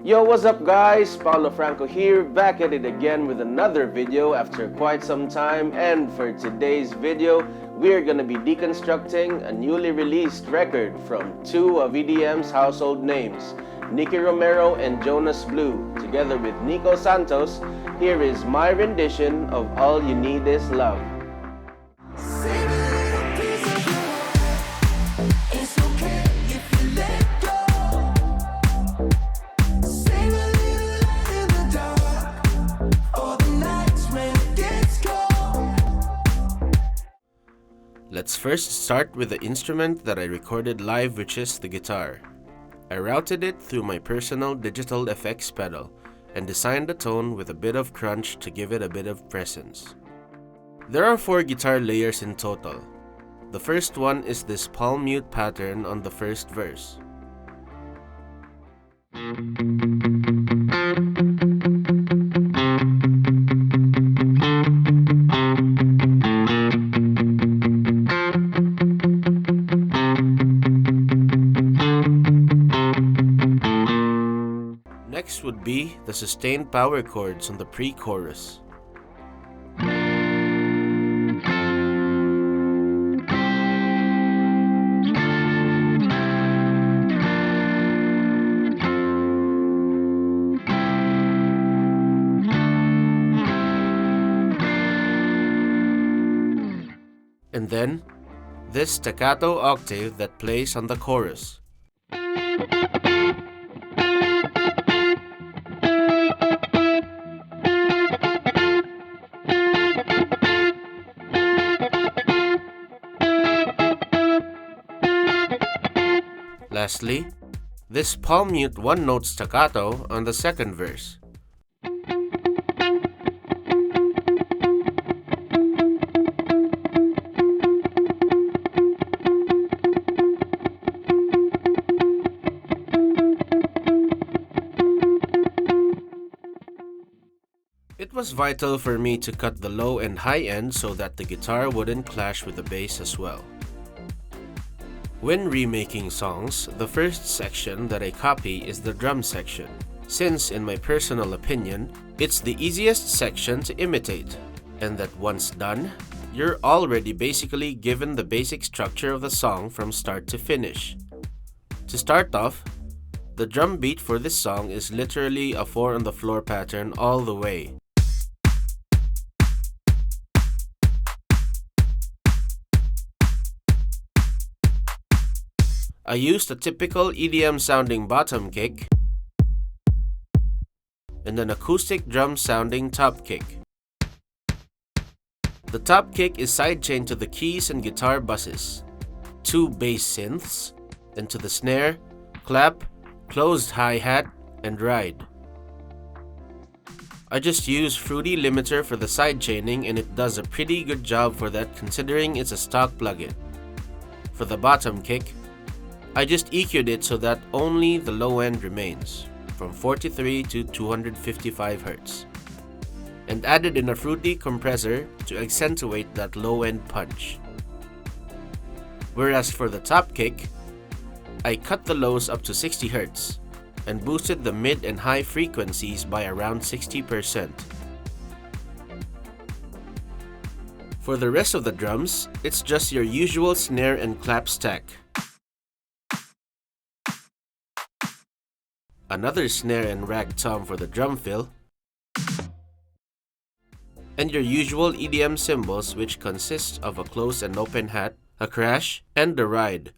Yo, what's up guys? Paulo Franco here, back at it again with another video after quite some time, and for today's video, we're gonna be deconstructing a newly released record from two of EDM's household names, Nicky Romero and Jonas Blue, together with Nico Santos. Here is my rendition of All You Need Is Love. Let's first start with the instrument that I recorded live, which is the guitar. I routed it through my personal digital effects pedal and designed the tone with a bit of crunch to give it a bit of presence. There are 4 guitar layers in total. The first one is this palm mute pattern on the first verse. Next would be the sustained power chords on the pre-chorus. And then, this staccato octave that plays on the chorus. Lastly, this palm mute one-note staccato on the second verse. It was vital for me to cut the low and high end so that the guitar wouldn't clash with the bass as well. When remaking songs, the first section that I copy is the drum section, since in my personal opinion, it's the easiest section to imitate, and that once done, you're already basically given the basic structure of the song from start to finish. To start off, the drum beat for this song is literally a 4 on the floor pattern all the way. I used a typical EDM sounding bottom kick and an acoustic drum sounding top kick. The top kick is sidechained to the keys and guitar buses, 2 bass synths, and to the snare, clap, closed hi-hat, and ride. I just use Fruity Limiter for the sidechaining, and it does a pretty good job for that considering it's a stock plugin. For the bottom kick, I just EQ'd it so that only the low end remains, from 43 to 255 Hz, and added in a fruity compressor to accentuate that low end punch. Whereas for the top kick, I cut the lows up to 60 Hz and boosted the mid and high frequencies by around 60%. For the rest of the drums, it's just your usual snare and clap stack. Another snare and rag tom for the drum fill, and your usual EDM cymbals, which consists of a closed and open hat, a crash, and a ride.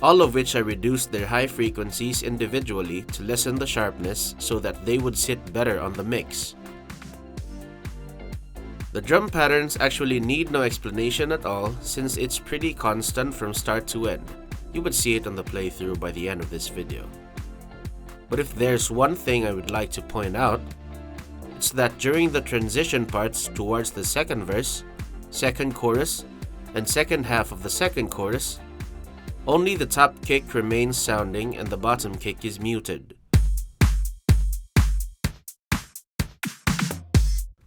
All of which I reduced their high frequencies individually to lessen the sharpness so that they would sit better on the mix. The drum patterns actually need no explanation at all since it's pretty constant from start to end. You would see it on the playthrough by the end of this video. But if there's one thing I would like to point out, it's that during the transition parts towards the second verse, second chorus, and second half of the second chorus, only the top kick remains sounding and the bottom kick is muted.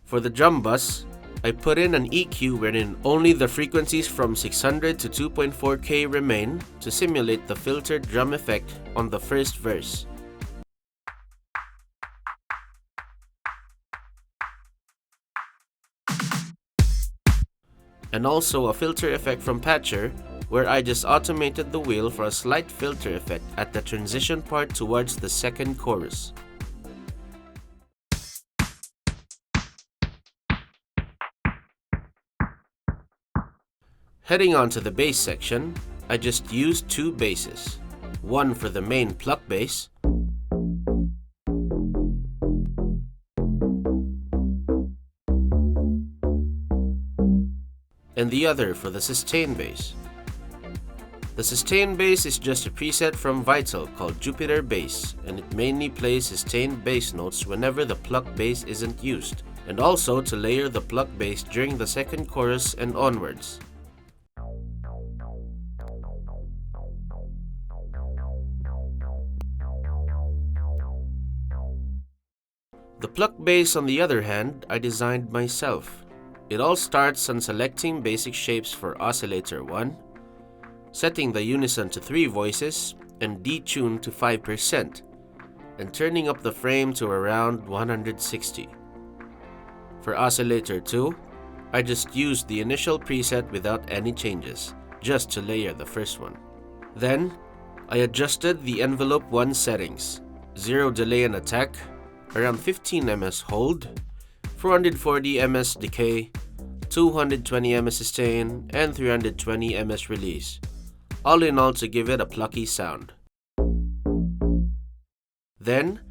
For the drum bus, I put in an EQ wherein only the frequencies from 600 to 2.4K remain to simulate the filtered drum effect on the first verse. And also a filter effect from Patcher, where I just automated the wheel for a slight filter effect at the transition part towards the second chorus. Heading on to the bass section, I just used two basses, one for the main pluck bass, and the other for the sustain bass. The sustain bass is just a preset from Vital called Jupiter Bass, and it mainly plays sustained bass notes whenever the pluck bass isn't used, and also to layer the pluck bass during the second chorus and onwards. The pluck bass, on the other hand, I designed myself. It all starts on selecting basic shapes for oscillator 1, setting the unison to 3 voices and detune to 5%, and turning up the frame to around 160. For oscillator 2, I just used the initial preset without any changes, just to layer the first one. Then, I adjusted the envelope 1 settings, 0 delay and attack, around 15 ms hold, 440 ms decay, 220 ms sustain, and 320 ms release, all in all to give it a plucky sound. Then,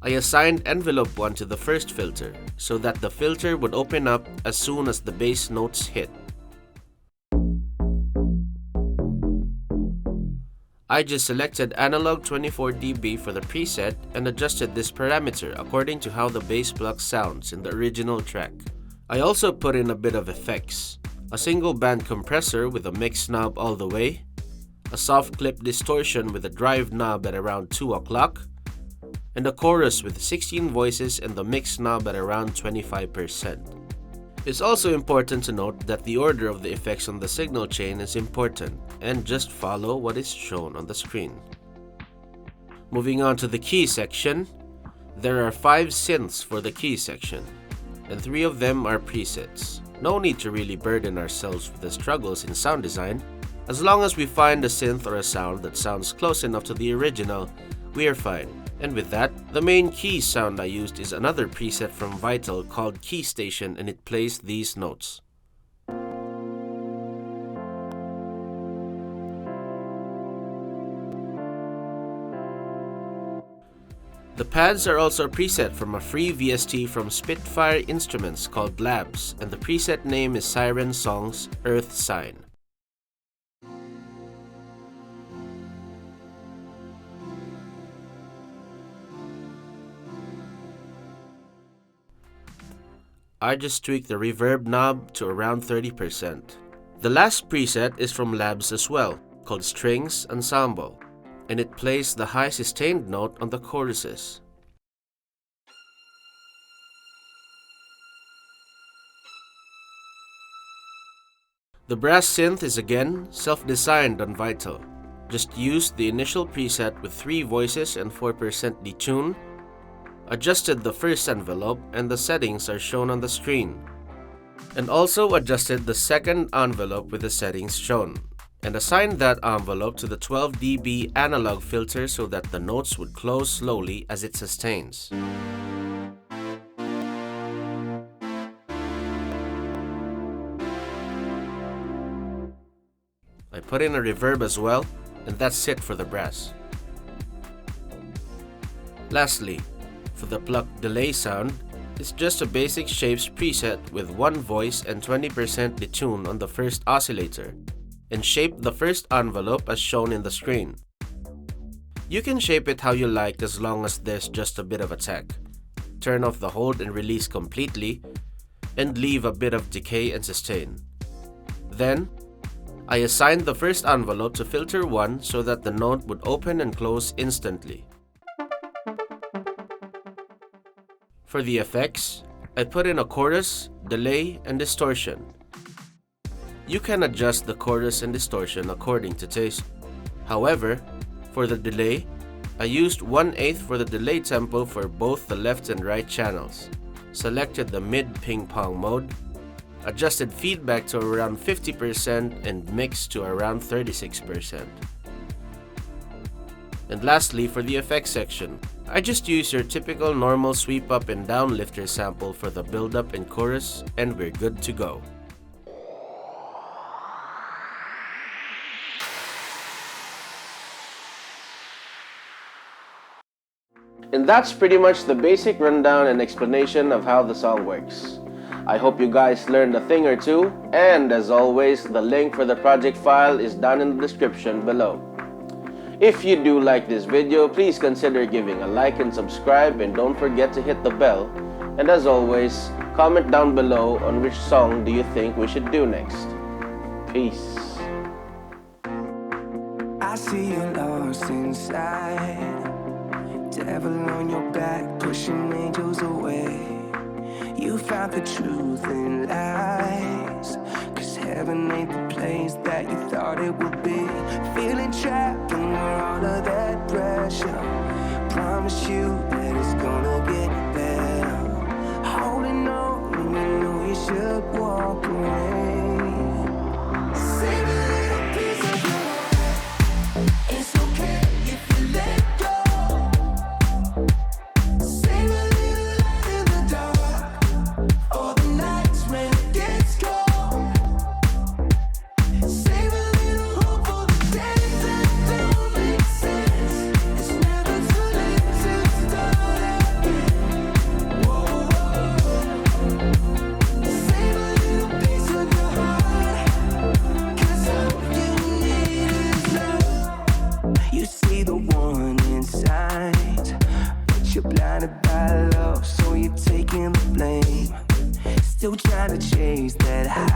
I assigned envelope 1 to the first filter, so that the filter would open up as soon as the bass notes hit. I just selected analog 24 dB for the preset and adjusted this parameter according to how the bass pluck sounds in the original track. I also put in a bit of effects, a single band compressor with a mix knob all the way, a soft clip distortion with a drive knob at around 2 o'clock, and a chorus with 16 voices and the mix knob at around 25%. It's also important to note that the order of the effects on the signal chain is important, and just follow what is shown on the screen. Moving on to the key section, there are 5 synths for the key section, and 3 of them are presets. No need to really burden ourselves with the struggles in sound design. As long as we find a synth or a sound that sounds close enough to the original, we are fine. And with that, the main key sound I used is another preset from Vital called Key Station, and it plays these notes. The pads are also a preset from a free VST from Spitfire Instruments called Labs, and the preset name is Siren Song's Earth Sign. I just tweaked the reverb knob to around 30%. The last preset is from Labs as well, called Strings Ensemble, and it plays the high sustained note on the choruses. The brass synth is again self-designed on Vital. Just used the initial preset with 3 voices and 4% detune, adjusted the first envelope, and the settings are shown on the screen, and also adjusted the second envelope with the settings shown, and assigned that envelope to the 12 dB analog filter so that the notes would close slowly as it sustains. I put in a reverb as well, and that's it for the brass. Lastly, for the pluck delay sound, it's just a basic shapes preset with 1 voice and 20% detune on the first oscillator, and shape the first envelope as shown in the screen. You can shape it how you like as long as there's just a bit of attack. Turn off the hold and release completely, and leave a bit of decay and sustain. Then, I assigned the first envelope to filter 1 so that the note would open and close instantly. For the effects, I put in a chorus, delay, and distortion. You can adjust the chorus and distortion according to taste. However, for the delay, I used 1/8 for the delay tempo for both the left and right channels, selected the mid ping pong mode, adjusted feedback to around 50% and mix to around 36%. And lastly, for the effects section, I just use your typical normal sweep up and down lifter sample for the build up and chorus, and we're good to go. And that's pretty much the basic rundown and explanation of how the song works. I hope you guys learned a thing or two, and as always, the link for the project file is down in the description below. If you do like this video, please consider giving a like and subscribe, and don't forget to hit the bell. And as always, comment down below on which song do you think we should do next. Peace. I see you lost inside, devil on your back, pushing angels away. You found the truth in lies, 'cause heaven ain't the place that you thought it would be. Feeling trapped under all of that pressure, promise you that it's gonna get better. Holding on when you know you should walk away. Save a little piece of your heart, it's okay if you let go. Save a little light in the dark, or the nights when it gets cold. Save a little hope for the days that don't make sense. It's never too late to start again. Whoa. Save a little piece of your heart, 'cause all you need is love. You see the one inside, but you're blinded by love, so you're taking the blame. Still trying to chase that high,